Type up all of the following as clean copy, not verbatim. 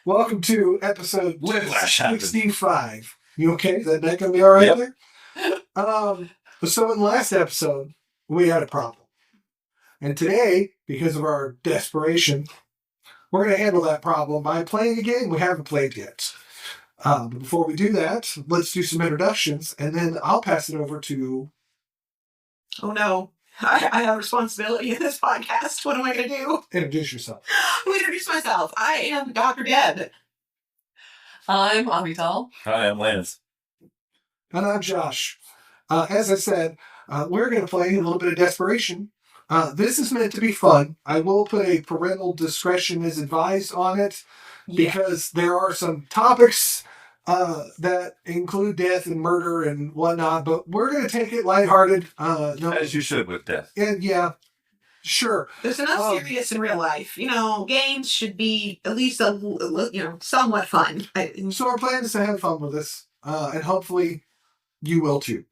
Welcome to episode Whiplash happened. 65. You okay? Is that going to be all right Yep. there? So in the last episode, we had a problem. And today, because of our desperation, we're going to handle that problem by playing a game we haven't played yet. But before we do that, let's do some introductions, and then I'll pass it over to... Oh no, I have responsibility in this podcast. What am I going to do? Introduce yourself. I'm going to introduce myself. I am Dr. Deb. I'm Avital. Hi, I'm Lance. And I'm Josh. As I said, we're going to play a little bit of Desperation. This is meant to be fun. I will put a parental discretion is advised on it because there are some topics that include death and murder and whatnot, but we're going to take it lighthearted. As you should with death. And yeah, sure. There's enough serious in real life. You know, games should be at least somewhat fun. So our plan is to have fun with this, and hopefully you will too.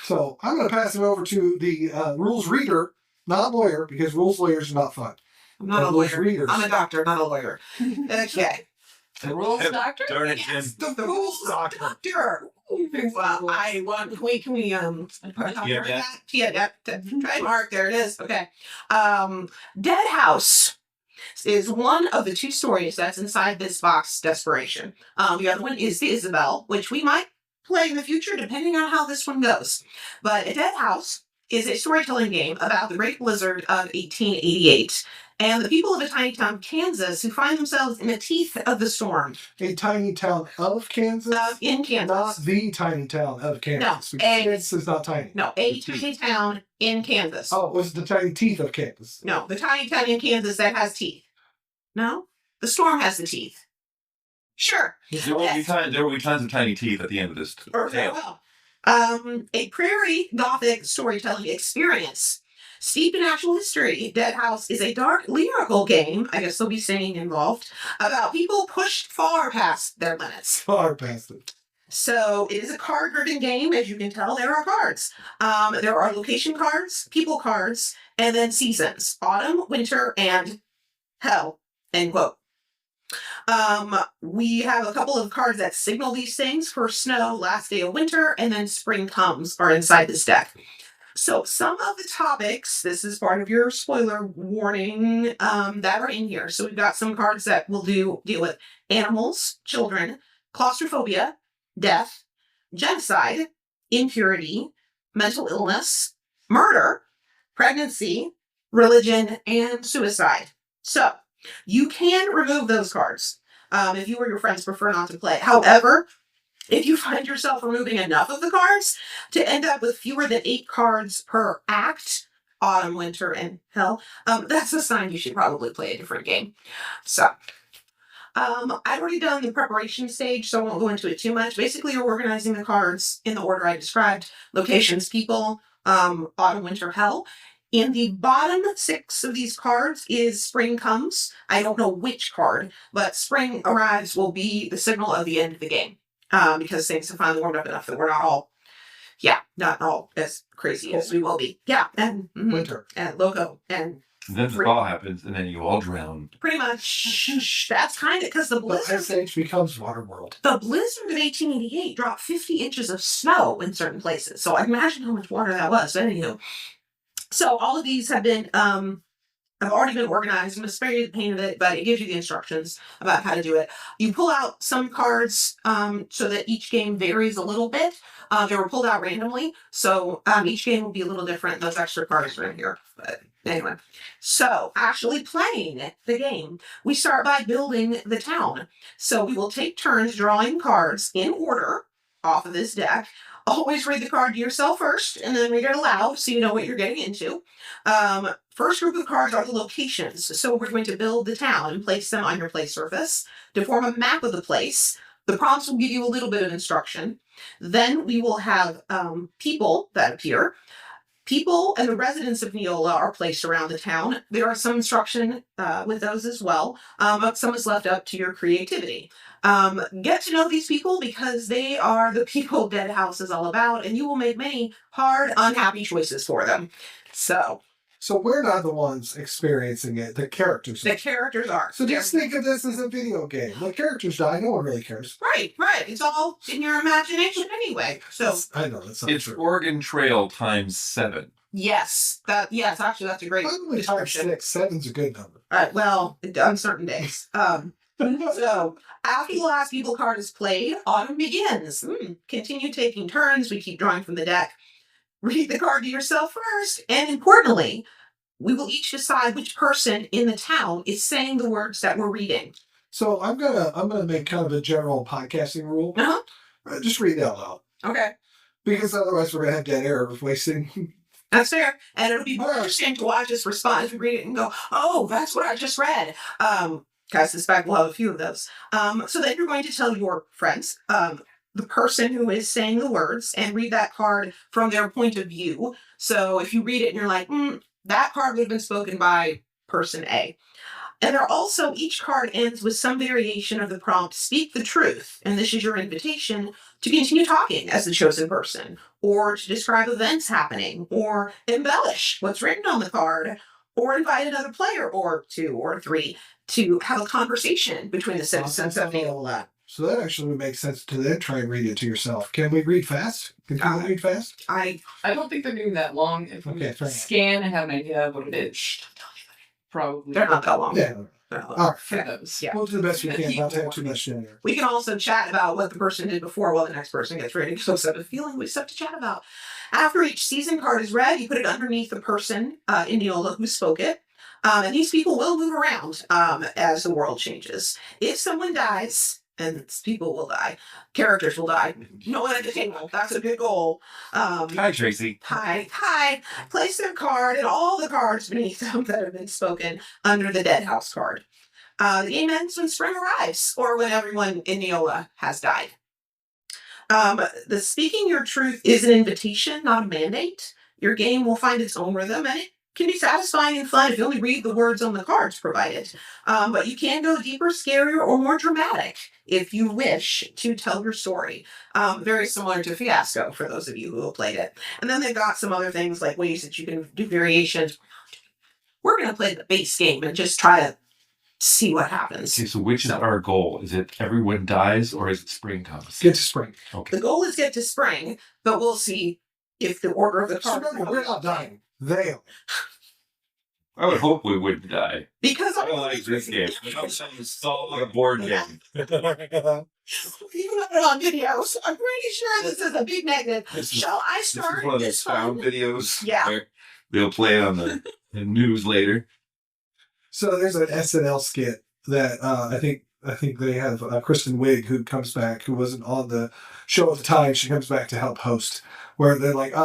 So I'm going to pass it over to the rules reader, not lawyer, because rules lawyers are not fun. I'm not a lawyer. Readers. I'm a doctor, not a lawyer. Okay. The rules doctor? Darn it, Yes, Jim. the rules doctor. Well, can we Yeah, that? Yeah, trademark. There it is. Okay. Dead House is one of the two stories that's inside this box, Desperation. The other one is the Isabel, which we might play in the future depending on how this one goes. But A Dead House is a storytelling game about the Great Blizzard of 1888 and the people of a tiny town, Kansas, who find themselves in the teeth of the storm. A tiny town of Kansas? In Kansas. Not the tiny town of Kansas. No, Kansas is not tiny. No, a tiny town in Kansas. Oh, it was the tiny teeth of Kansas. No, the tiny town in Kansas that has teeth. No? The storm has the teeth. Sure. There will be tons of tiny teeth at the end of this tale. Well. A prairie gothic storytelling experience. Steeped in actual history, Dead House is a dark lyrical game, I guess there'll be singing involved, about people pushed far past their limits. Far past it. So it is a card-driven game, as you can tell. There are cards. There are location cards, people cards, and then seasons: autumn, winter, and hell. End quote. We have a couple of cards that signal these things. For snow, last day of winter, and then spring comes are inside this deck. So some of the topics, this is part of your spoiler warning, that are in here. So we've got some cards that will deal with animals, children, claustrophobia, death, genocide, impurity, mental illness, murder, pregnancy, religion, and suicide. So you can remove those cards if you or your friends prefer not to play. However, if you find yourself removing enough of the cards to end up with fewer than 8 cards per act, autumn, winter, and hell, that's a sign you should probably play a different game. So, I've already done the preparation stage, so I won't go into it too much. Basically, you're organizing the cards in the order I described: locations, people, autumn, winter, hell. In the bottom 6 of these cards is spring comes. I don't know which card, but spring arrives will be the signal of the end of the game. Because things have finally warmed up enough that we're not all as crazy as we will be. Yeah, and winter. And logo. And then the thaw happens, and then you all drown. Pretty much. That's kind of because the blizzard... Ice Age becomes Waterworld. The blizzard of 1888 dropped 50 inches of snow in certain places. So I imagine how much water that was. Anywho. So all of these have been, have already been organized. I'm going to spare you the pain of it, but it gives you the instructions about how to do it. You pull out some cards so that each game varies a little bit. They were pulled out randomly, so each game will be a little different. Those extra cards are in here. But anyway, so actually playing the game, we start by building the town. So we will take turns drawing cards in order off of this deck. Always read the card to yourself first, and then read it aloud so you know what you're getting into. First group of cards are the locations. So we're going to build the town and place them on your play surface to form a map of the place. The prompts will give you a little bit of instruction. Then we will have people that appear. People and the residents of Neola are placed around the town. There are some instruction with those as well, but some is left up to your creativity. Get to know these people because they are the people Dead House is all about, and you will make many hard, unhappy choices for them. So So we're not the ones experiencing it. The characters. The characters are. So just think of this as a video game. The characters die. No one really cares. Right. It's all in your imagination anyway. So I know that's not It's true. Oregon Trail times 7. yes, actually that's a great Probably description. 6. 7's a good number. Well, on certain days. So after the last evil card is played, autumn begins. Continue taking turns. We keep drawing from the deck. Read the card to yourself first, and importantly, we will each decide which person in the town is saying the words that we're reading. So I'm gonna make kind of a general podcasting rule. Just read it out loud. Okay. Because otherwise we're gonna have dead air of wasting. That's fair. And it'll be more interesting to watch us respond if we read it and go, oh, that's what I just read. I suspect we'll have a few of those. So then you're going to tell your friends, the person who is saying the words, and read that card from their point of view. So if you read it and you're like, that card would have been spoken by person A. And they're also, each card ends with some variation of the prompt, speak the truth. And this is your invitation to continue talking as the chosen person, or to describe events happening, or embellish what's written on the card, or invite another player or 2 or 3 to have a conversation between the citizens of Neola. So that actually would make sense to then try and read it to yourself. Can we read fast? Can people read fast? I don't think they're doing that long. If we Okay, fair enough. scan and have an idea of what it is, probably They're not that long. Yeah. All right. for those. Yeah. We'll do the best we can not to have too much in there. We can also chat about what the person did before while the next person gets ready. So I have a feeling we have to chat about. After each season card is read, you put it underneath the person in Neola who spoke it. And these people will move around as the world changes. If someone dies, and people will die, characters will die. No one at the table. That's a good goal. Hi, Tracy. Hi. Place their card and all the cards beneath them that have been spoken under the Dead House card. The game ends when spring arrives, or when everyone in Neola has died. The speaking your truth is an invitation, not a mandate. Your game will find its own rhythm, and it can be satisfying and fun if you only read the words on the cards provided. But you can go deeper, scarier, or more dramatic if you wish to tell your story. Very similar to Fiasco for those of you who have played it. And then they've got some other things like ways that you can do variations. We're going to play the base game and just try to see what happens. Okay, so which is our goal? Is it everyone dies or is it spring comes? Get to spring. Okay. The goal is get to spring, but we'll see if the order of the So cards. remember, we're not dying. They are. I would hope we wouldn't die. Because I don't like this game. It's all like a board game. You got it on video, so I'm pretty sure this is a big negative. Shall I This is start one of those this found one? videos. Yeah. where They'll play on the news later. So there's an SNL skit that I think they have Kristen Wiig who comes back, who wasn't on the show at the time. She comes back to help host, where they're like, they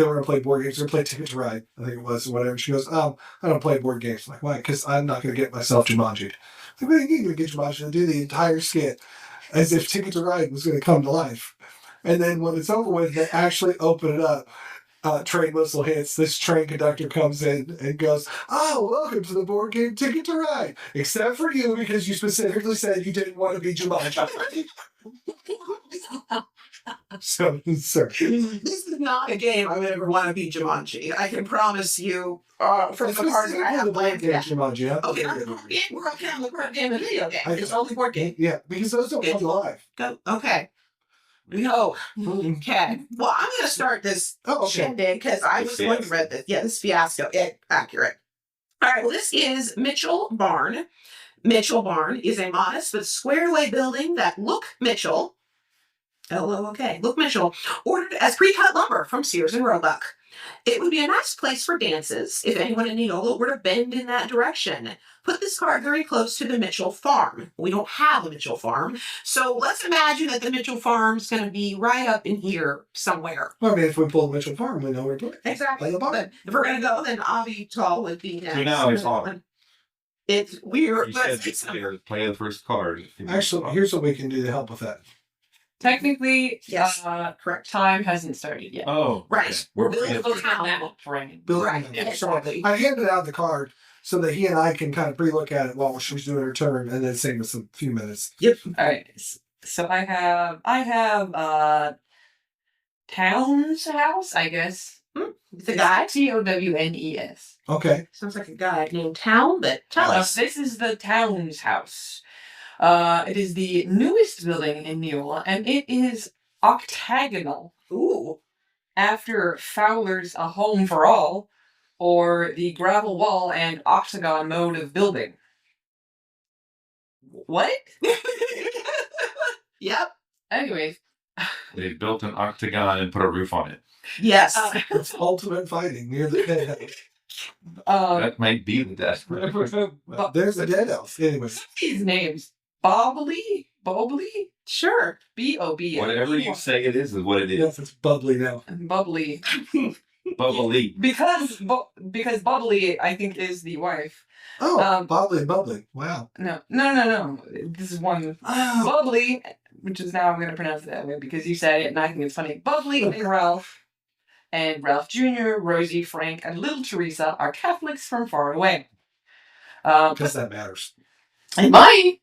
were going to play board games. They're going to play Ticket to Ride, I think it was, or whatever. She goes, I don't play board games. I'm like, why? Because I'm not going to get myself Jumanji. Like, well, you can get Jumanji to do the entire skit as if Ticket to Ride was going to come to life. And then when it's over with, they actually open it up. Train whistle hits. This train conductor comes in and goes, welcome to the board game Ticket to Ride. Except for you, because you specifically said you didn't want to be Jumanji. So, sir. This is not a game I would ever want to be Jumanji. I can promise you from the cards that I have the board played. game Yeah. Jumanji, huh? Okay, not the board game. We're okay on the board game and video game. It's only board game. Yeah, because those don't come to life. Go. Okay. No. Okay. Well, I'm going to start this Oh, okay. shindig because I was going to read this. Yeah, this Fiasco. Accurate. All right. Well, this is Mitchell Barn. Mitchell Barn is a modest but squared away building that Look Mitchell, L-O-O-K, Look Mitchell, ordered as pre-cut lumber from Sears and Roebuck. It would be a nice place for dances if anyone in Neola were to bend in that direction. Put this card very close to the Mitchell farm. We don't have a Mitchell farm, so let's imagine that the Mitchell farm's going to be right up in here somewhere. Well, I mean, if we pull the Mitchell Farm, we know where to put it. Exactly. Like the barn. But if we're going to go, then Avital would be next. So now it's on. It's weird, You but said play the first card. Actually, here's what we can do to help with that. Technically, Yes. correct time hasn't started yet. Oh, right. okay. We're playing building the a first- town. Right. Building Right. it. Exactly. I handed out the card so that he and I can kind of pre-look at it while she's doing her turn, and then save us a few minutes. Yep. All right. So I have Town's house, I guess. It's a guy. Townes. Okay. Sounds like a guy named Town, but tell us. This is the Towns house. It is the newest building in Neola, and it is octagonal. Ooh. After Fowler's A Home for All, or the gravel wall and octagon mode of building. What? Yep. Anyways. They built an octagon and put a roof on it. Yes. It's ultimate fighting near the dead house. That might be the death. There's a dead house. Anyways. These names. Bobbly? Sure. B-O-B. Whatever you say it is what it is. Yes, it's bubbly now. Bubbly. Bubbly. Because Bubbly, I think, is the wife. Oh, bubbly. Wow. No. This is one. Oh. Bubbly, which is now I'm going to pronounce it that way because you said it and I think it's funny. Bubbly and Ralph Jr., Rosie, Frank, and little Teresa are Catholics from far away. Because that matters. It might.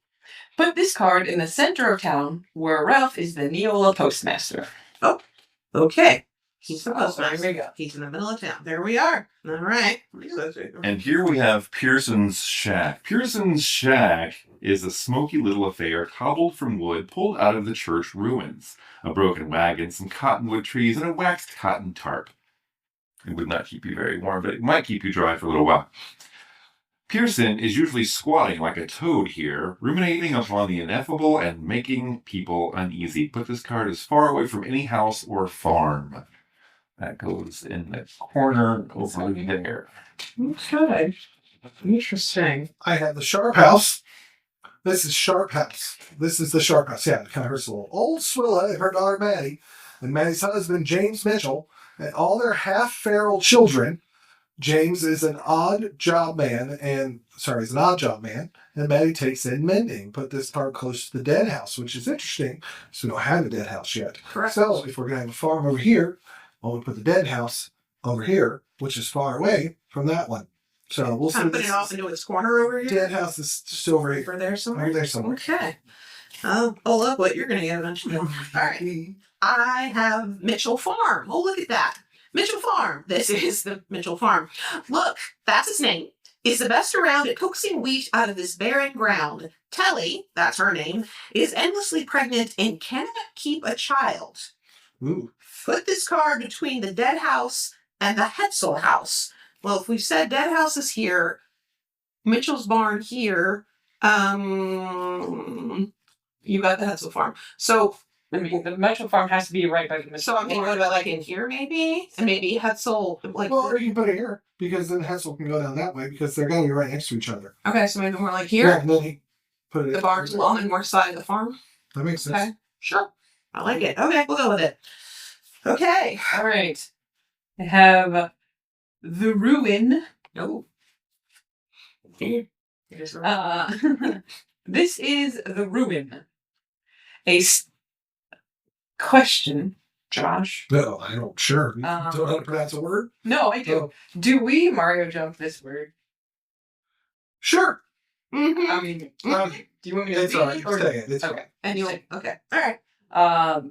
Put this card in the center of town where Ralph is the Neola postmaster. Oh, okay. He's the Oh, postmaster. there we go. He's in the middle of town. There we are. All right. And here we have Pearson's Shack. Pearson's Shack is a smoky little affair cobbled from wood pulled out of the church ruins. A broken wagon, some cottonwood trees, and a waxed cotton tarp. It would not keep you very warm, but it might keep you dry for a little while. Pearson is usually squatting like a toad here, ruminating upon the ineffable and making people uneasy. Put this card as far away from any house or farm. That goes in the corner over there. Okay. Interesting. I have the Sharp House. This is Sharp House. This is the Sharp House. Yeah, it kind of hurts a little. Old Swilla and her daughter Maddie, and Maddie's husband James Mitchell, and all their half-feral children. James is an odd job man, and Maddie takes in mending. Put this card close to the dead house, which is interesting. So we don't have a dead house yet. Correct. So if we're going to have a farm over here, well, we put the dead house over here, which is far away from that one. So we'll see. Put it off into its corner over here. Dead house is just over here. Over there somewhere. Over there somewhere. Okay. Oh, look what you're going to get eventually. All right. I have Mitchell Farm. Oh, look at that. Mitchell Farm. This is the Mitchell Farm. Look, that's his name. Is the best around at coaxing wheat out of this barren ground. Telly, that's her name, is endlessly pregnant and cannot keep a child. Ooh. Put this card between the dead house and the Hetzel house. Well, if we said dead house is here, Mitchell's barn here, you got the Hetzel farm. So I mean, the Metro Farm has to be right by the Mitchell. So I'm thinking about like in here maybe, and maybe Hetzel like. Well, or you can put it here because then Hetzel can go down that way because they're going to be right next to each other. Okay, so maybe more like Yeah, here. and then he put it. The barn's along the north side of the farm. That makes sense. Okay, sure. I like it. Okay, we'll go with it. Okay. All right. I have the Ruin. No. This is the Ruin. Question, Josh. No, I don't. Sure. You Um, don't know how to pronounce a word? No, I do. Oh. Do we Mario jump this word? Sure. Mm-hmm. I mean, Um, do you want me to it's read all right. it, or- Say it. It's Okay. And you okay. All right. A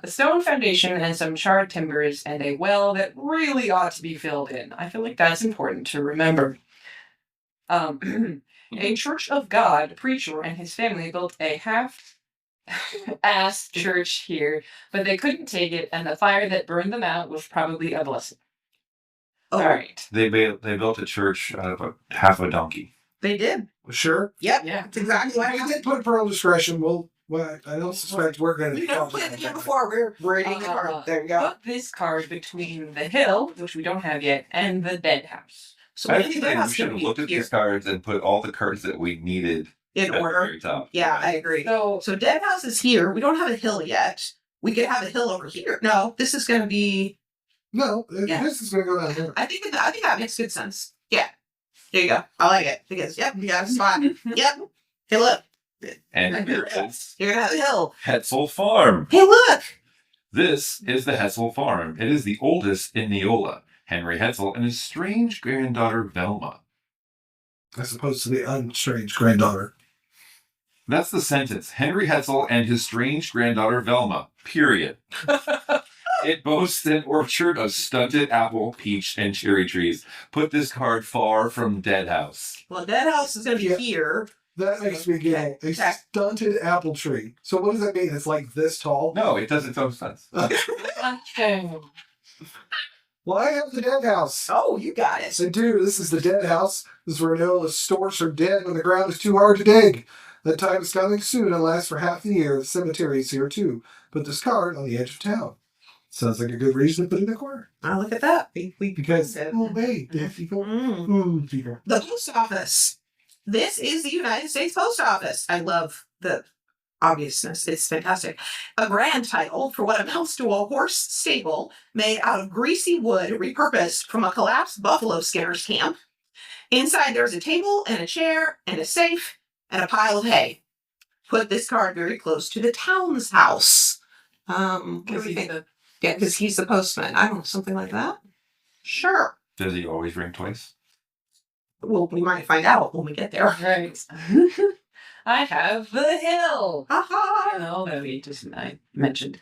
stone foundation and some charred timbers and a well that really ought to be filled in. I feel like that's important to remember. A Church of God preacher and his family built a half-assed church here, but they couldn't take it, and the fire that burned them out was probably a blessing. Oh, All right. They built a church out of half a donkey. They did. Sure. Yep. Yeah. That's exactly what We happened. did put parental discretion. Well, I don't suspect we're going to. We never played the game before. We're reading the card. There you go. Put this card between the hill, which we don't have yet, and the dead house. So I maybe think that we has should to have be looked at here these cards and put all the cards that we needed in at the order. very top. Yeah, I agree. So Dead House is here. We don't have a hill yet. We could have a hill over here. No, this is going to be. No, Yeah. this is going to go down there. I think that makes good sense. Yeah, there you go. I like it because you got a spot. Yep. Hey, look, And here is you're gonna have a hill. Hetzel Farm. Hey, look. This is the Hetzel Farm. It is the oldest in Neola. Henry Hetzel and his strange granddaughter Velma. As opposed to the unstrange granddaughter. That's the sentence. Henry Hetzel and his strange granddaughter Velma. Period. It boasts an orchard of stunted apple, peach, and cherry trees. Put this card far from dead house. Well, that house is going to be Yeah. here. That makes me giggle. A stunted apple tree. So what does that mean? It's like this tall? No, it does its own stunts. Well, I have the dead house. Oh, you got it. So, dude, this is the dead house. This is where no the storks are dead when the ground is too hard to dig. That time is coming soon and lasts for half the year. The cemetery is here too. Put this card on the edge of town. Sounds like a good reason to put it in the corner. Oh, look at that. Because, oh, wait, dead people. People. The post office. This is the United States Post Office. I love the obviousness. It's fantastic. A grand title for what amounts to a horse stable made out of greasy wood repurposed from a collapsed buffalo skinner's camp. Inside there's a table and a chair and a safe and a pile of hay. Put this card very close to the town's house. What do you think? Yeah, because he's the postman. I don't know, something like that? Sure. Does he always ring twice? Well, we might find out when we get there. Right. I have the hill. Aha! I mentioned.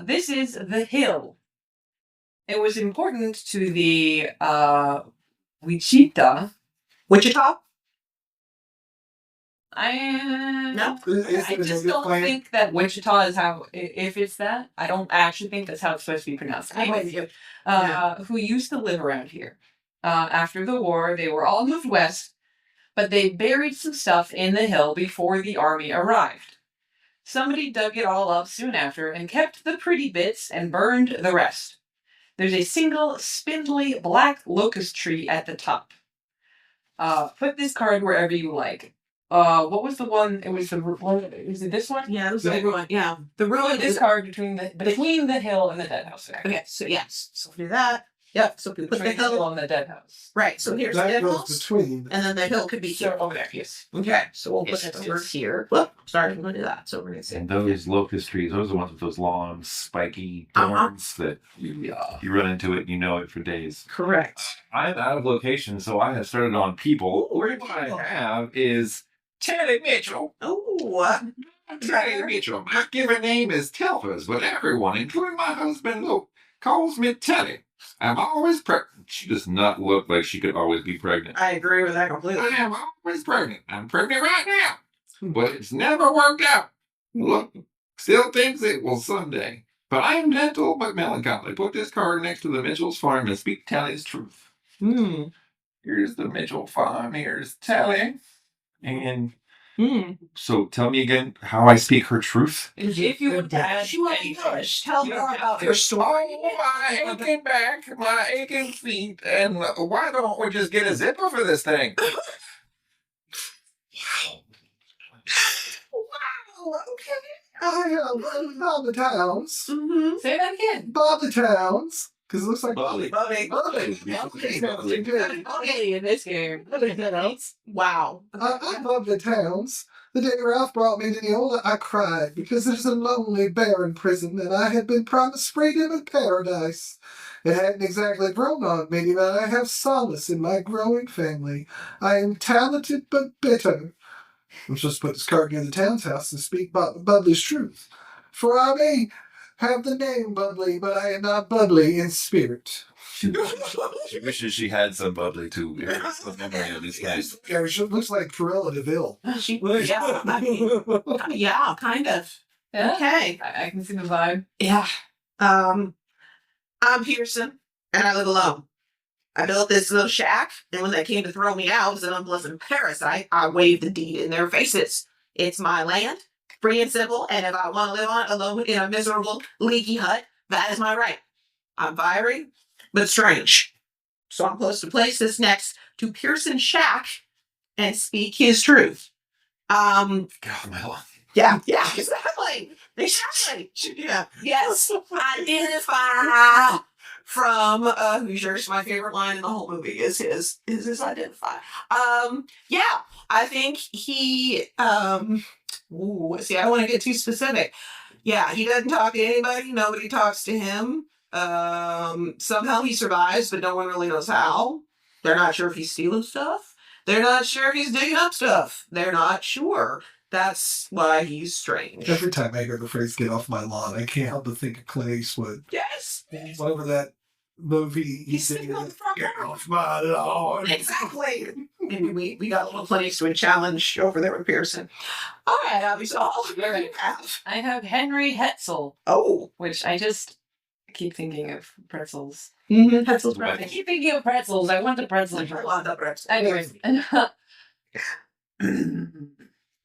This is the hill. It was important to the Wichita. Wichita? I Is it a just good don't plan? think that Wichita is how. If it's that, I don't actually think that's how it's supposed to be pronounced. I'm Anyway, with you. who used to live around here. After the war, they were all moved west, but they buried some stuff in the hill before the army arrived. Somebody dug it all up soon after and kept the pretty bits and burned the rest. There's a single spindly black locust tree at the top. Put this card wherever you like. What was the one? It was the one. Is it this one? Yeah, it was the ruin. Yeah. The ruin Put this is. card between the hill and the dead house. Okay, so yes. So do that. Yep. So we put the Between the hill hill. and the dead house. Right. So here's the That dead goes house. between. And then the hill could be So here. over there, yes. Okay. So we'll put Yes, it over yes. here. Whoop. Sorry, I'm going to do that. So we're going to say. And those locust trees, those are the ones with those long, spiky Uh-huh. thorns that you run into it and you know it for days. Correct. I'm out of location, so I have started on people. Ooh, What I have is Teddy Mitchell. Oh. Teddy Mitchell. My given name is Telfers, but everyone, including my husband Luke, calls me Teddy. I'm always pregnant. She does not look like she could always be pregnant. I agree with that completely. I am always pregnant. I'm pregnant right now. But it's never worked out. Look, still thinks it will someday. But I am gentle but melancholy. Put this card next to the Mitchell's farm and speak Tally's truth. Hmm. Here's the Mitchell farm. Here's Tally. And Hmm. so tell me again how I speak her truth. If you would add She wants anything. English. Tell more about her story. Oh, my aching back, my aching feet, and why don't we just get a zipper for this thing? Wow. Okay. I am Bob the Towns. Mm-hmm. Say that again. Bob the Towns. Because it looks like Bobby. Bobby. Okay, in this game. Wow. I love the towns. The day Ralph brought me to Neola, I cried because it is a lonely, barren prison, and I had been promised freedom and paradise. It hadn't exactly grown on me, but I have solace in my growing family. I am talented but bitter. I'm supposed to put this card near the town's house and speak Bubbly's truth. For I may have the name Bubbly, but I am not bubbly in spirit. She wishes she had some bubbly too. Memory of this guy. Yeah, she looks like Cruella DeVille. Yeah. I mean, yeah, kind of. Yeah. Okay. I can see the vibe. Yeah. I'm Pearson, and I live alone. I built this little shack, and when they came to throw me out as an unpleasant parasite, I waved the deed in their faces. It's my land, free and simple, and if I want to live on it alone in a miserable, leaky hut, that is my right. I'm fiery, but strange. So I'm supposed to place this next to Pearson's shack and speak his truth. God, my love. Yeah, exactly. Exactly. Yeah. Yes. Identify from Hoosiers. My favorite line in the whole movie is his identify. Yeah, I think he see, I don't want to get too specific. Yeah, he doesn't talk to anybody, nobody talks to him. Somehow he survives, but no one really knows how. They're not sure if he's stealing stuff. They're not sure if he's digging up stuff. They're not sure. That's why he's strange. Every time I hear the phrase "get off my lawn," I can't help but think of Clint Eastwood. Yes. Whatever that movie He's sitting on the front Get lawn. off my lawn. Exactly. And we got a little Clint Eastwood challenge over there with Pearson. All right, Abby, so what do you have? I have Henry Hetzel, Oh. which I just keep thinking of pretzels. Mm-hmm. Pencils I brownie. keep thinking of pretzels. I want the pretzel. I love that pretzel. Anyways,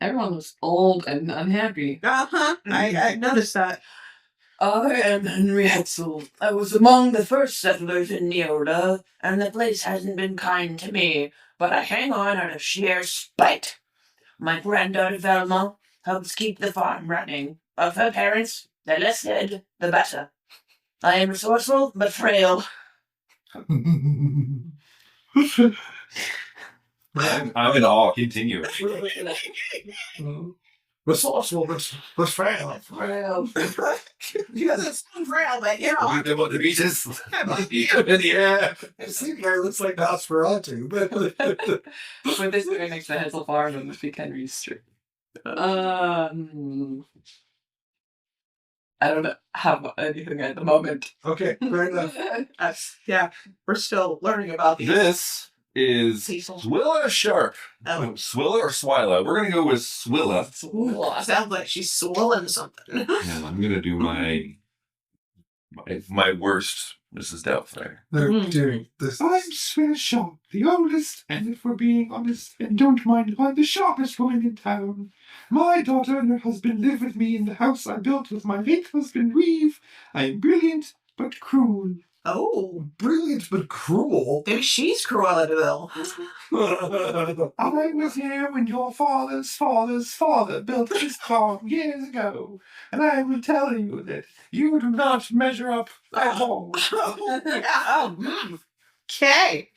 everyone was old and unhappy. Uh-huh. I noticed that. I am Henry Hetzel. I was among the first settlers in Neola, and the place hasn't been kind to me, but I hang on out of sheer spite. My granddaughter Velma helps keep the farm running. Of her parents, the less said, the better. I am resourceful, but frail. I'm in awe. Continue. Resourceful, but frail. Frail. Because it's frail, but you know. The beaches. Yeah. See, guy looks like Nosferatu, but But this guy makes the Hetzel farm and must be Henry's street. I don't have anything at the moment. okay, fair enough. Yeah, we're still learning about these. This is Cecil. Swilla Sharp. Oh. Swilla or Swila? We're going to go with Swilla. Ooh, sounds like she's swilling something. And I'm going to do my worst Mrs. Doubtfire. They're Mm. doing this. I'm Swilla Sharp, the oldest, and if we're being honest, and don't mind, I'm the sharpest woman in town. My daughter and her husband live with me in the house I built with my late husband, Reeve. I am brilliant, but cruel. Oh, Brilliant but cruel. maybe she's Cruella de Vil. I was here when your father's father built this farm years ago, and I will tell you that you do not measure up at all. Okay.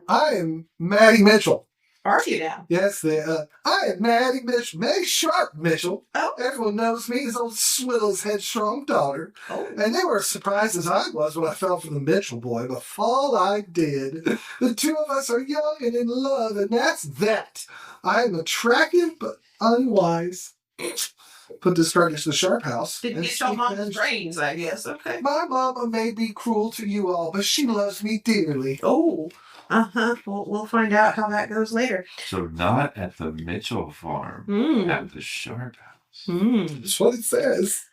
I am Maddie Mitchell. Are you now? Yes, I am Maddie Mitchell. Maddie Sharp Mitchell. Oh. Everyone knows me as old Swilla's headstrong daughter. Oh. And they were as surprised as I was when I fell for the Mitchell boy, but fall I did. The two of us are young and in love, and that's that. I am attractive but unwise. Put this charge to the Sharp house. Didn't and get your speak mom's managed- brains, I guess. Okay. My mama may be cruel to you all, but she loves me dearly. Oh. Uh-huh. We'll find out how that goes later. So not at the Mitchell farm, Mm. at the Sharp house. Mm. That's what it says.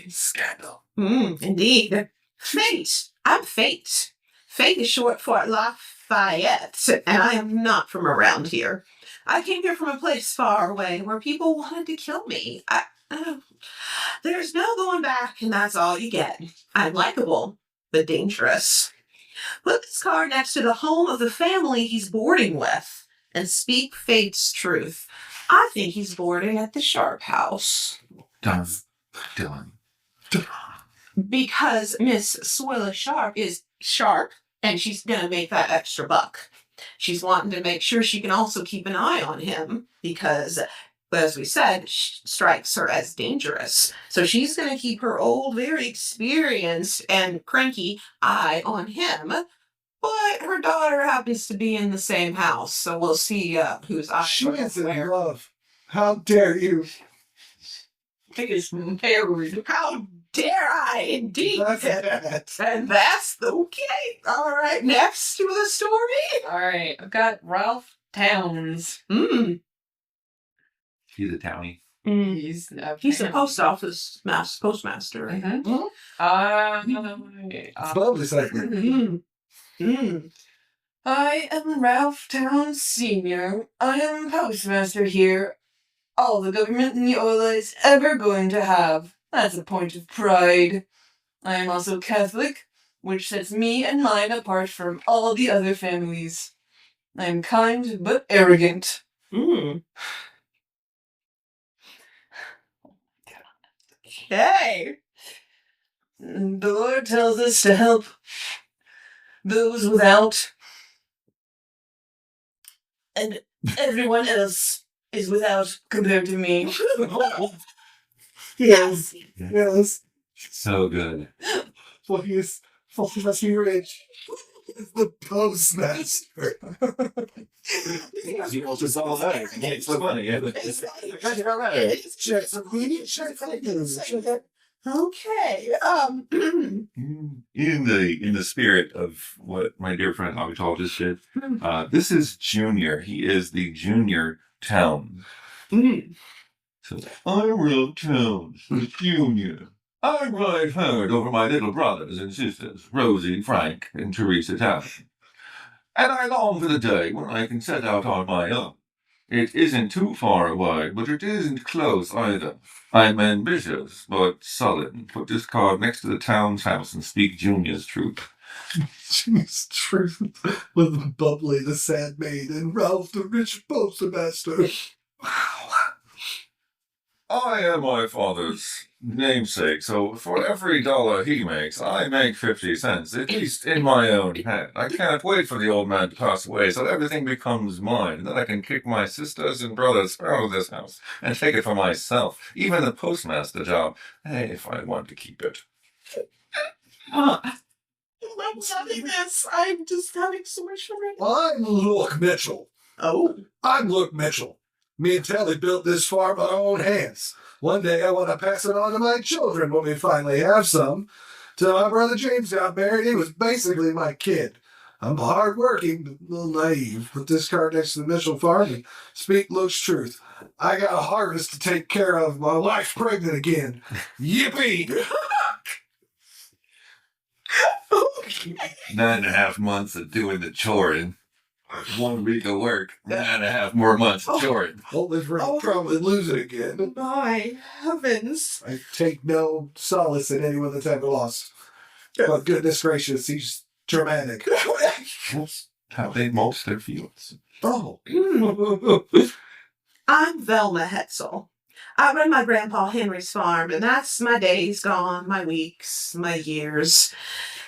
Scandal. Indeed. Fate. I'm Fate. Fate is short for Lafayette, and I am not from around here. I came here from a place far away where people wanted to kill me. There's no going back, and that's all you get. I'm likable, but dangerous. Put this card next to the home of the family he's boarding with, and speak Fate's truth. I think he's boarding at the Sharp house. Done. Dylan. Because Miss Swilla Sharp is sharp, and she's gonna make that extra buck. She's wanting to make sure she can also keep an eye on him because, as we said, strikes her as dangerous. So she's gonna keep her old, very experienced and cranky eye on him. But her daughter happens to be in the same house, so we'll see whose eye She is in where. love. How dare you? Biggest married. How dare I, indeed? That's that. And that's okay. All right, next to the story. Alright, I've got Ralph Towns. Mm. He's a townie. He's He's a post office postmaster. Right? Mhm. It's lovely segment. Mm. Mm. I am Ralph Towns Sr. I am postmaster here. All the government Neola is ever going to have. That's a point of pride. I am also Catholic, which sets me and mine apart from all the other families. I am kind but arrogant. Mm. Okay. The Lord tells us to help those without, and everyone else is without compared to me. Yes. Yes. So good. Please. Please, let's be rich. The postmaster. It's all there. It's so funny. Okay. In the spirit of what my dear friend Hobby just did, this is Junior. He is the junior town. So I wrote towns, Junior. I ride herd over my little brothers and sisters, Rosie, Frank, and Teresa Town. And I long for the day when I can set out on my own. It isn't too far away, but it isn't close either. I'm ambitious, but sullen. Put this card next to the town's house and speak Junior's truth. Jeez, truth. With Bubbly the sad maid and Ralph the rich postmaster. Wow. I am my father's namesake, so for every dollar he makes, I make 50 cents, at least in my own hand. I can't wait for the old man to pass away, so everything becomes mine. Then I can kick my sisters and brothers out of this house and take it for myself, even the postmaster job, if I want to keep it. I'm loving this. I'm just having so much fun right now. I'm Luke Mitchell. Oh. I'm Luke Mitchell. Me and Telly built this farm on our own hands. One day I want to pass it on to my children when we finally have some. Till my brother James got married, he was basically my kid. I'm hard-working, but a little naive. Put this card next to the Mitchell farm and speak Luke's truth. I got a harvest to take care of. My wife's pregnant again. Yippee! 9.5 months of doing the choring. 1 week of work, 9.5 more months of choring. Only for probably lose it again. My heavens. I take no solace in anyone that's ever lost. But goodness gracious, he's dramatic. That's how they mulch their fields. Oh. I'm Velma Hetzel. I run my grandpa Henry's farm, and that's my days gone, my weeks, my years.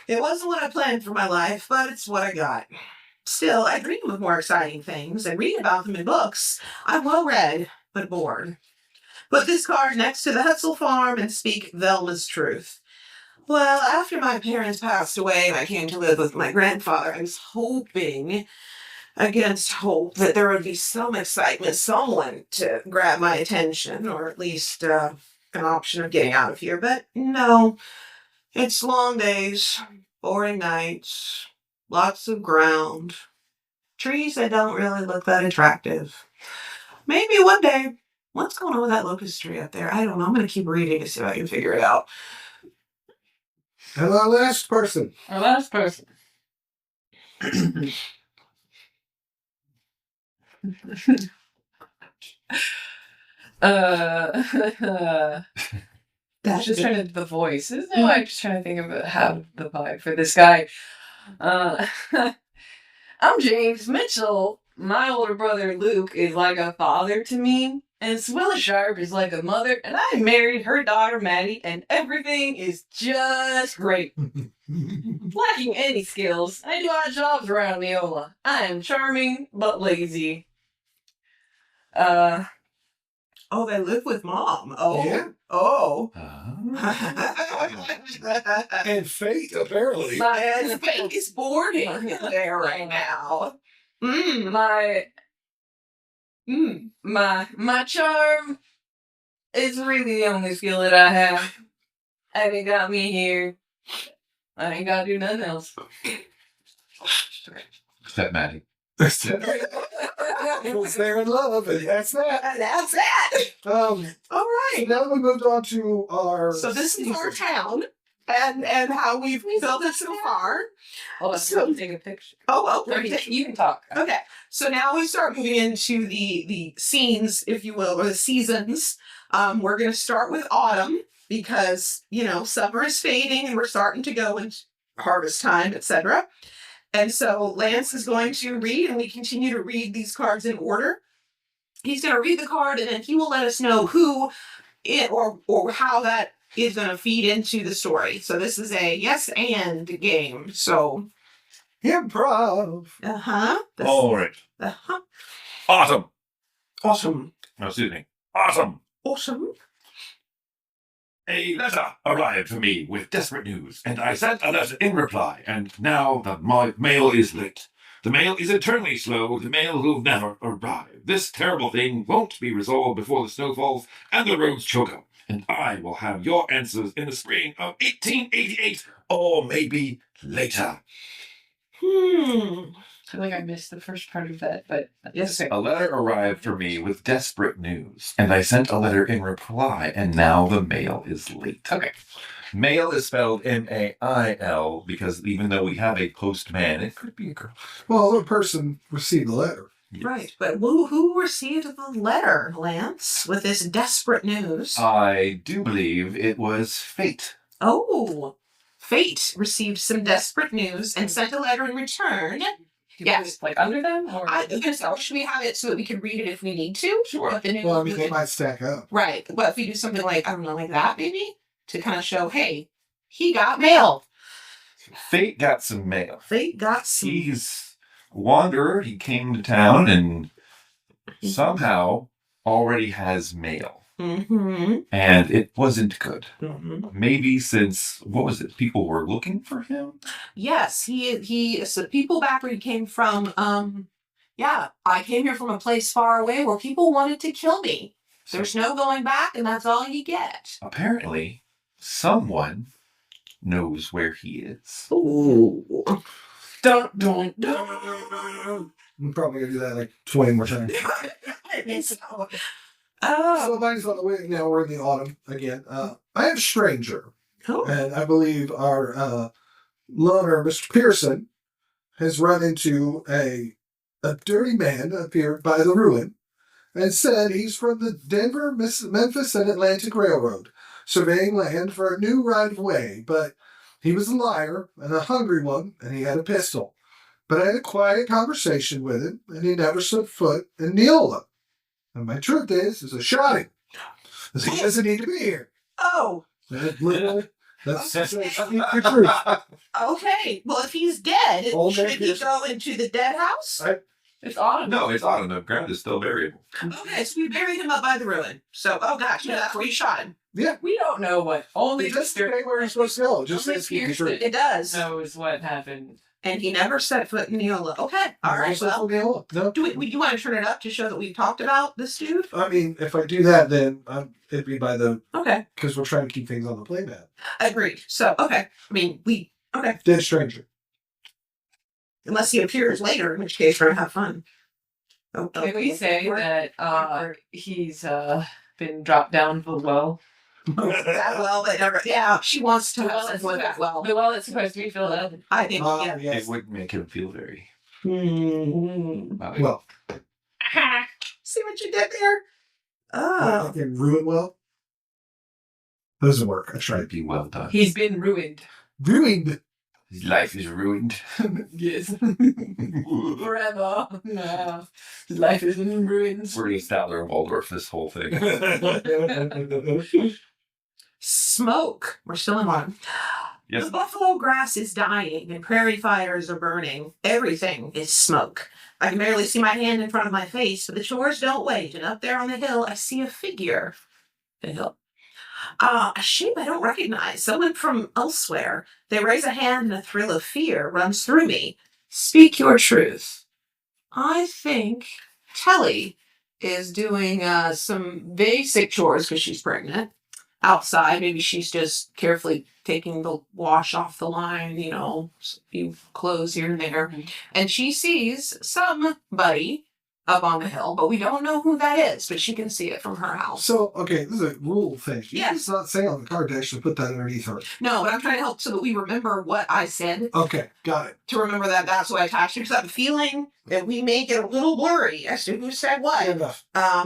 It wasn't what I planned for my life, but it's what I got. Still, I dream of more exciting things and read about them in books. I'm well read, but bored. Put this card next to the Hetzel farm and speak Velma's truth. Well, after my parents passed away and I came to live with my grandfather, I was hoping against hope that there would be some excitement, someone to grab my attention, or at least an option of getting out of here. But no, it's long days, boring nights, lots of ground, trees that don't really look that attractive. Maybe one day, what's going on with that locust tree up there? I don't know. I'm going to keep reading to see if I can figure it out. And our last person. Our last person. That's just trying to the voice. Isn't it? I'm just trying to think of how the vibe for this guy. I'm James Mitchell. My older brother Luke is like a father to me, and Swilla Sharp is like a mother, and I married her daughter Maddie, and everything is just great. Lacking any skills, I do odd jobs around Neola. I am charming but lazy. Oh, they live with mom. Oh. Yeah. Oh. And fate, apparently. My fate is boarding there right now. My charm is really the only skill that I have. And it got me here. I ain't gotta do nothing else. Except Maddie. Was there in love, and that's that. And that's it. All All right. Now we moved on to our. So this is our town, and how we've built it so far. Hold on, So- I'm taking a picture. Oh, You can talk. Okay, so now we start moving into the scenes, if you will, or the seasons. We're going to start with autumn because, summer is fading and we're starting to go into harvest time, etc. And so Lance is going to read, and we continue to read these cards in order. He's going to read the card, and then he will let us know who it or how that is going to feed into the story. So this is a yes and game. So Improv. All right. Awesome. Awesome. No, excuse me. Awesome. Awesome. A letter arrived for me with desperate news, and I sent a letter in reply, and now my mail is late. The mail is eternally slow. The mail will never arrive. This terrible thing won't be resolved before the snow falls and the roads choke up. And I will have your answers in the spring of 1888, or maybe later. I feel like I missed the first part of that, but yes. A letter arrived for me with desperate news, and I sent a letter in reply, and now the mail is late. Okay. Mail is spelled M-A-I-L because even though we have a postman, it could be a girl. Well, the person received the letter. Yes. Right, but who received the letter, Lance, with this desperate news? I do believe it was fate. Oh, Fate received some desperate news and sent a letter in return. Yes. Like under them? Or I was gonna say, should we have it so that we can read it if we need to? Sure. But the news Well, I mean, they might stack up. Right. But if we do something like, I don't know, like that maybe? To kind of show, hey, he got mail. Fate got some mail. Fate got some. He's a wanderer. He came to town and somehow already has mail. Mm-hmm. And it wasn't good. Mm-hmm. Maybe since, what was it, people were looking for him? Yes, he so people back where he came from, I came here from a place far away where people wanted to kill me. There's no going back, and that's all you get. Apparently, someone knows where he is. Ooh. Dun, dun, I'm probably going to do that like 20 more times. So might as well wait. Now we're in the autumn again. I have a stranger, and I believe our loner, Mr. Pearson, has run into a dirty man appeared by the ruin and said he's from the Denver, Memphis, and Atlantic Railroad, surveying land for a new right-of-way, but he was a liar and a hungry one, and he had a pistol. But I had a quiet conversation with him, and he never set foot in Neola. And my truth is I shot him. He doesn't need to be here. Oh. That's the truth. Okay. Well, if he's dead, Old should man he Pearson. go into the dead house? it's autumn. No, it's autumn. The ground is still variable. Okay, so we buried him up by the ruin. So, oh gosh, that's where you shot him. Yeah. We don't know what. Only It just Mr. stay where he's supposed to go. Just Only says keep the Pearson truth. It does. knows what happened. And he never set foot in Neola. Okay. All right. Well, No. do you want to turn it up to show that we've talked about this dude? I mean, if I do that, then it'd be by the Okay. because we're trying to keep things on the playmat. Agreed. So, okay. I mean, okay. Dead stranger. Unless he appears later, in which case we're going to have fun. Oh, Can we say that he's been dropped down the well? that well, but never. Yeah, she wants to have sex with that well. The well that's supposed to be filled up. I think, yeah. It Yes. would make him feel very. Well, See what you did there? I Oh. can ruin well. Doesn't work. I Try to tried. be well done. He's been ruined. Ruined. His life is ruined. Yes. Forever. Yeah. His life is in ruins. We're going to Statler and Waldorf this whole thing. Smoke. We're still in one. Yes. The buffalo grass is dying and prairie fires are burning. Everything is smoke. I can barely see my hand in front of my face, but the chores don't wait. And up there on the hill, I see a figure. The hill. A shape I don't recognize. Someone from elsewhere. They raise a hand and a thrill of fear runs through me. Speak your truth. I think Telly is doing some basic chores because she's pregnant. Outside, maybe she's just carefully taking the wash off the line, you know, a few clothes here and there. And she sees somebody up on the hill, but we don't know who that is, but she can see it from her house. So, okay, this is a rule thing. Yes. It's not saying on the card to actually put that underneath her. No, but I'm trying to help so that we remember what I said, Okay, got it. to remember that that's what I attached it, because I have a feeling that we may get a little blurry as to who said Fair what. enough. By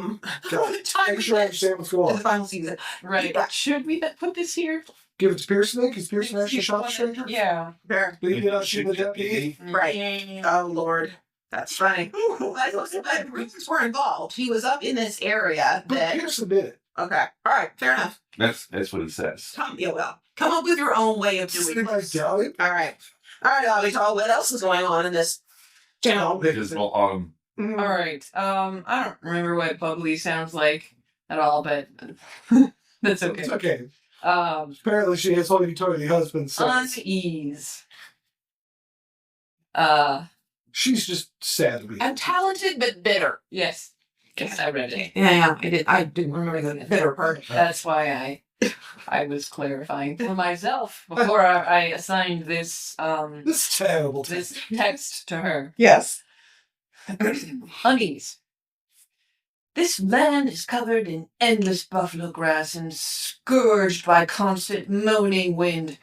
the time Make we sure I get understand what's to going the on. final season. Right. Yeah. Should we put this here? Give it to Pearson then, because Pearson actually shot the stranger. Yeah. Fair. But he did not shoot the deputy. Right. Oh, Lord. That's funny. But rumors were involved. He was up in this area But that... Pearson did it. Okay. All right. Fair enough. That's what he says. Come up with your own way of Does doing anybody this. doubt it? All right. Abby, what else is going on in this town? Dismal autumn. Mhm. All right. I don't remember what bubbly sounds like at all, but that's okay. It's okay. Apparently, she has hoity-toity husbands. So Unease. she's just sad to be. I'm talented but bitter. Yes. Yes, I read it. Yeah, I did. I didn't remember the bitter part. That's why I was clarifying for myself before I assigned this This terrible. this text to her. Yes. Unease. This land is covered in endless buffalo grass and scourged by constant moaning wind.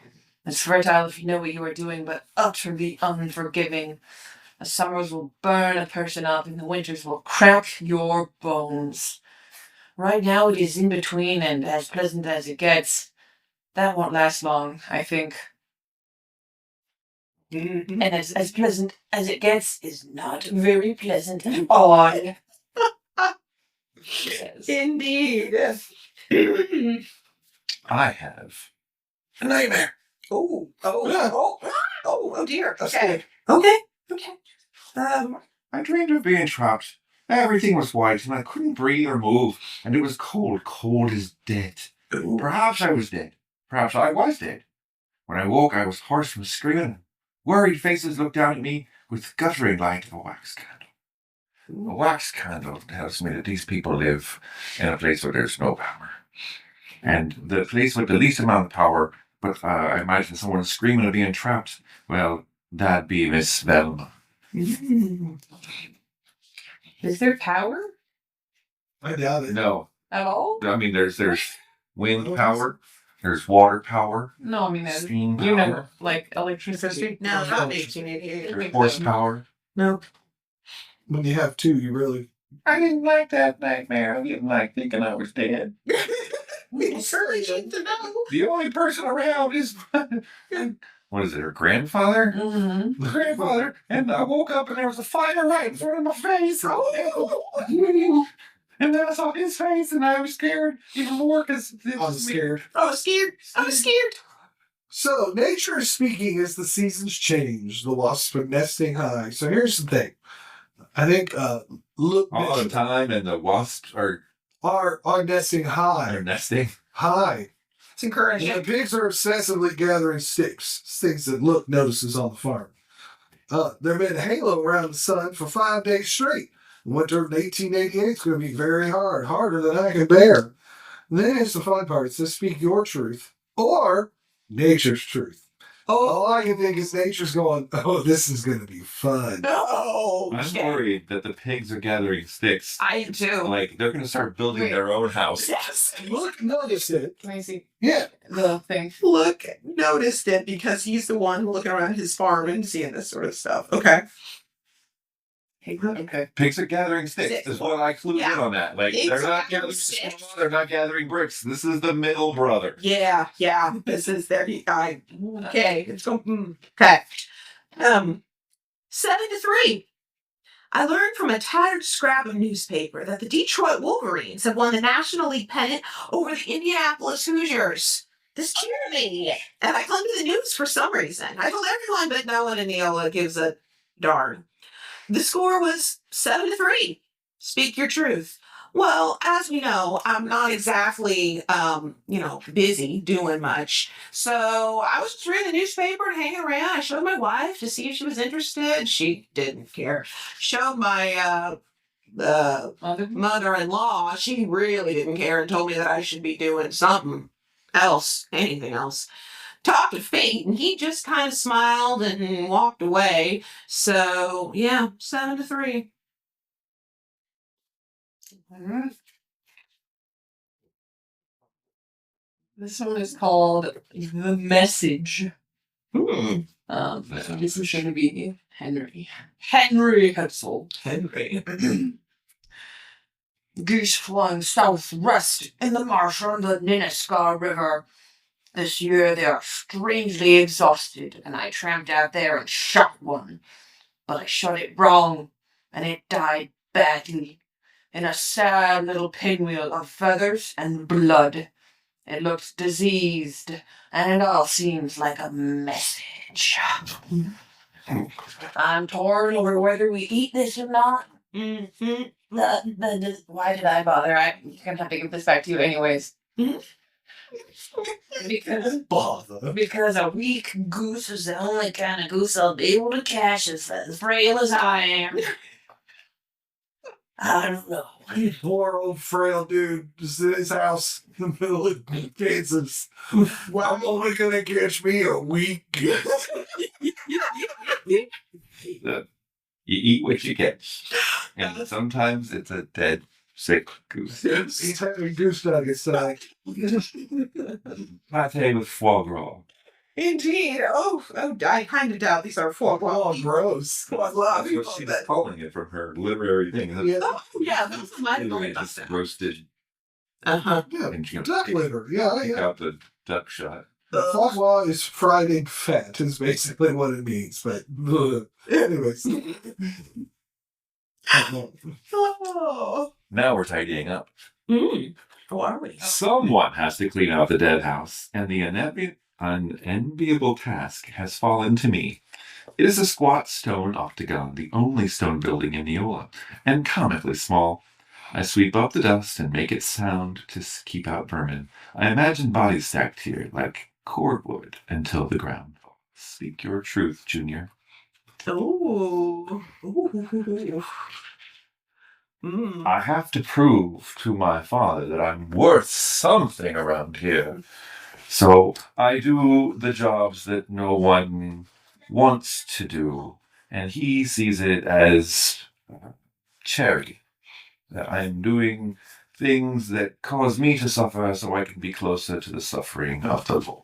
It's fertile if you know what you are doing, but utterly unforgiving. The summers will burn a person up and the winters will crack your bones. Right now it is in between and as pleasant as it gets. That won't last long, I think. Mm-hmm. And as pleasant as it gets is not very pleasant at all. Yes. Indeed. I have A nightmare. Oh dear. That's Okay. good. Okay. I dreamed of being trapped. Everything was white, and I couldn't breathe or move, and it was cold, cold as death. Perhaps I was dead. Perhaps I was dead. When I woke, I was hoarse from screaming. Worried faces looked down at me with the guttering light of a wax candle. A wax candle tells me that these people live in a place where there's no power. And the place with the least amount of power, but I imagine someone screaming of being trapped, well, that'd be Miss Velma. Is there power I doubt it. No, at all? I mean there's wind power, there's water power, No, I mean, there's, steam power, you know, like electricity. No, not 1888. there's horsepower. No. When you have two, you really. I didn't like that nightmare. I didn't like thinking I was dead. We certainly need to know. The only person around is what is it, her grandfather? Mm-hmm. The grandfather. And I woke up and there was a fire right in front of my face. And then I saw his face and I was scared even more because I was scared. I was scared. I was scared. So, nature is speaking as the seasons change. The wasps are nesting high. So, here's the thing. I think look all the time, and the wasps are nesting high. they're nesting. High. It's encouraging. And the pigs are obsessively gathering sticks, things that Look notices on the farm. They've been a halo around the sun for 5 days straight. Winter of 1888 is going to be very hard, harder than I can bear. And then here's the fun part. It says, speak your truth or nature's truth. All I can think is nature's going, oh, this is going to be fun. No. I'm worried that the pigs are gathering sticks. I am too. Like they're going to start building their own house. Yes. Look noticed it. Can I see Yeah. the thing? Look noticed it because he's the one looking around his farm and seeing this sort of stuff. Okay. Okay. Pigs are gathering sticks. Is what I clued in on that. Like Pigs they're are not gathering gathering sticks. they're not gathering bricks. This is the middle brother. Yeah. This is their guy. Okay. It's going. Okay. 7-3. I learned from a tattered scrap of newspaper that the Detroit Wolverines have won the National League pennant over the Indianapolis Hoosiers. This cheered me, and I clung to the news for some reason. I told everyone, but no one in Neola gives a darn. The score was 7-3. Speak your truth. Well, as we know, I'm not exactly, busy doing much. So I was just reading the newspaper and hanging around. I showed my wife to see if she was interested. She didn't care. Showed my mother-in-law. She really didn't care and told me that I should be doing something else, anything else. Talked to Fate, and he just kind of smiled and walked away. So, yeah, 7-3. This one is called The Message. Hmm. This is going to be Henry. Henry Hetzel. Henry. Geese flying southwest in the marsh on the Ninnescar River. This year they are strangely exhausted, and I tramped out there and shot one. But I shot it wrong, and it died badly, in a sad little pinwheel of feathers and blood. It looks diseased, and it all seems like a message. I'm torn over whether we eat this or not. Mm-hmm. Why did I bother? I'm gonna have to give this back to you anyways. Bother. Because a weak goose is the only kind of goose I'll be able to catch as frail as I am. I don't know. Poor old frail dude just in his house in the middle of Kansas. Well, I'm only gonna catch me a weak goose. You eat what you catch. And sometimes it's a dead, sick goose. He's having goose nuggets tonight. Pate with foie gras. Indeed. Oh, I kind of doubt these are foie gras. Oh, gross. Foie gras. That's what she's calling it from her literary thing. Yeah, Oh, yeah, that's my Anyway, just roasted Uh-huh. yeah. and you Duck liver. Yeah, pick yeah. out the duck shot. Foie gras is fried in fat, is basically what it means. But, anyways. Oh. Now we're tidying up. Who are we? Someone has to clean out the dead house, and the unenviable task has fallen to me. It is a squat stone octagon, the only stone building in Neola, and comically small. I sweep up the dust and make it sound to keep out vermin. I imagine bodies stacked here like cordwood until the ground falls. Speak your truth, Junior. Oh. Ooh. Mm. I have to prove to my father that I'm worth something around here. So I do the jobs that no one wants to do, and he sees it as charity. That I'm doing things that cause me to suffer so I can be closer to the suffering of the Lord.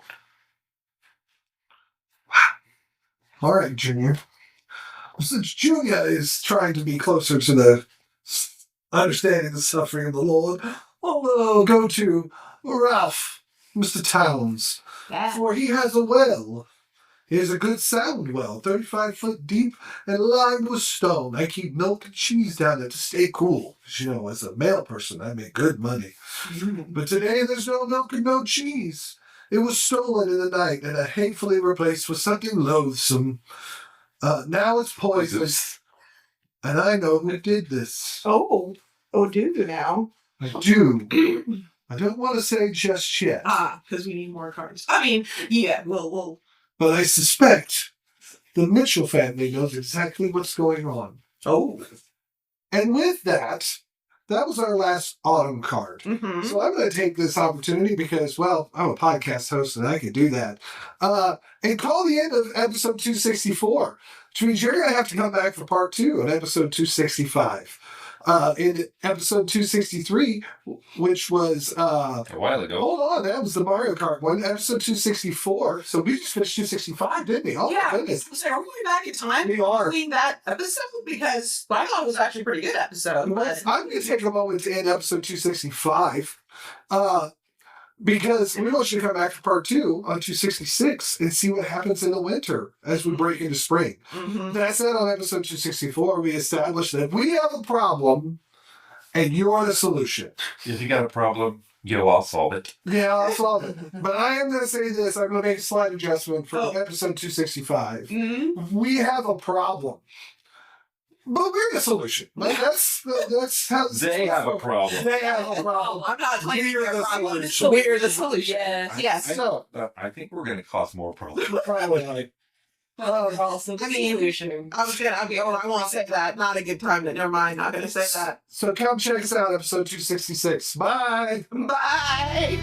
All right, Junior. Since Julia is trying to be closer to the understanding the suffering of the Lord, I'll go to Ralph, Mr. Towns, for he has a well. He has a good sound well, 35 foot deep and lined with stone. I keep milk and cheese down there to stay cool. 'Cause, you know, as a male person, I make good money. But today there's no milk and no cheese. It was stolen in the night and hatefully replaced with something loathsome. Now it's poisonous. And I know who did this. Oh, do you now? I do. I don't want to say just yet. Because we need more cards. I mean, yeah, we'll. But I suspect the Mitchell family knows exactly what's going on. Oh. And with that, that was our last autumn card. Mm-hmm. So I'm going to take this opportunity because, well, I'm a podcast host and I can do that. And call the end of episode 264, which means you're going to have to come back for part 2 on episode 265. In episode 263, which was... A while ago. Hold on, that was the Mario Kart one, episode 264. So we just finished 265, didn't we? Oh, yeah, my goodness. so are we going back in time We are. between that episode? Because I thought it was actually a pretty good episode. But... I'm going to take a moment to end episode 265 because we want you to come back for part 2 on 266 and see what happens in the winter as we break into spring. Mm-hmm. That's it on episode 264. We established that we have a problem and you're the solution. If you got a problem, I'll solve it. Yeah, I'll solve it. But I am going to say this. I'm going to make a slight adjustment for Oh. episode 265. Mm-hmm. We have a problem. But we're the solution. Like, that's how They have a problem. They have a problem. I'm not claiming We're their the problem. solution. We're the solution. Yes. Yes. So, I think we're going to cause more problems. probably like, Also, I mean, solution. I won't say that. Not a good time. Never mind. Not going to say that. so come check us out, episode 266. Bye. Bye.